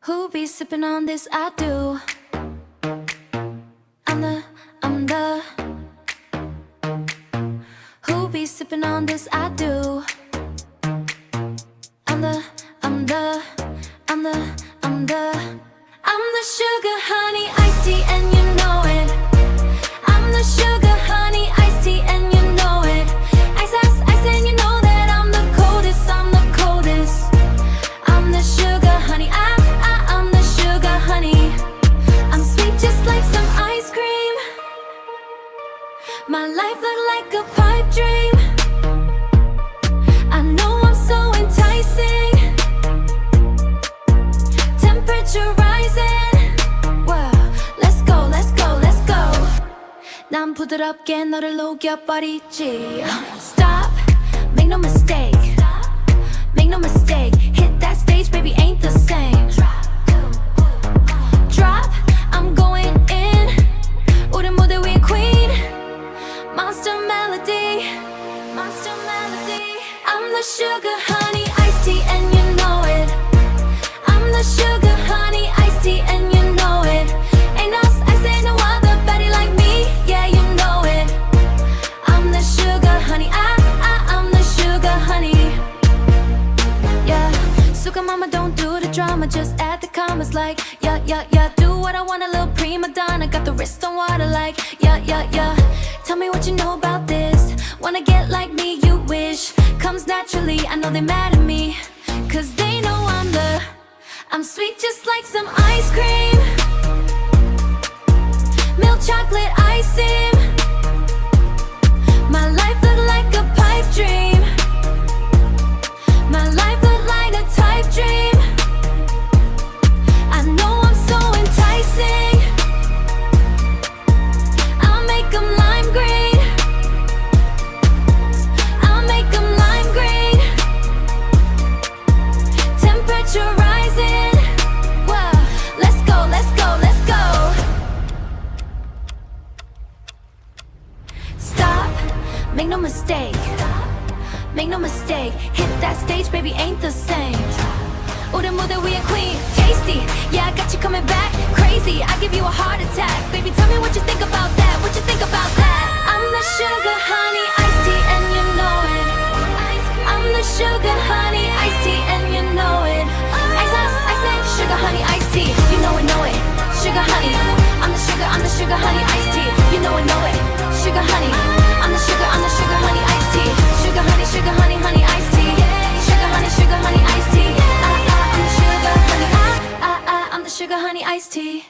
Who be sipping on this? I do. I'm the. Who be sipping on this? I do. I'm the. I'm the sugar honey iced tea and you know it. I'm the sugar honey iced tea and you know it. Ice and you know that I'm the coldest. I'm the coldest. I'm the sugar honey. I'm the sugar honey. I'm sweet just like some ice cream. My life look like a pipe dream. I know I'm so enticing. Temperature rising. Wow, let's go, let's go, let's go. 난 부드럽게 너를 녹여버리지. Stop, make no mistake. Make no mistake. Hit that stage, baby, ain't the same. Drop, I'm going in. 우린 무대 위에 queen. Monster melody. Monster melody. I'm the sugar honey iced tea and you know it. I'm the sugar honey iced tea and you know it. Ain't no other baddie like me. Yeah, you know it. I'm the sugar honey. I'm the sugar honey. Yeah, Suga mama don't do the drama, just add the commas like yeah. Do what I want, a little prima donna. Got the wrist on water like yeah. Tell me what you know about this. Wanna get like me, you wish. Comes naturally, I know they mad at me. Cause they know I'm sweet just like some ice cream. Milk chocolate icing. My life look like a pipe dream. My life look like a type dream. I know I'm so enticing. I'll make 'em lime green. I'll make 'em lime green. Temperature rising. Whoa, let's go, let's go, let's go. Stop, make no mistake. Make no mistake. Hit that stage, baby, ain't the same. 우린 무대 위에 queen, tasty. Yeah, I got you coming back, crazy. I give you a heart attack. Baby, tell me what you think about that. What you think about that? I'm the sugar honey iced tea and you know it. I'm the sugar honey iced tea and you know it. I say sugar honey iced tea. You know it. Sugar honey. I'm the sugar honey iced tea. You know it. Sugar honey. I'm the sugar honey iced tea. Sugar honey, honey iced tea. Sugar honey iced tea. I'm the sugar honey iced tea.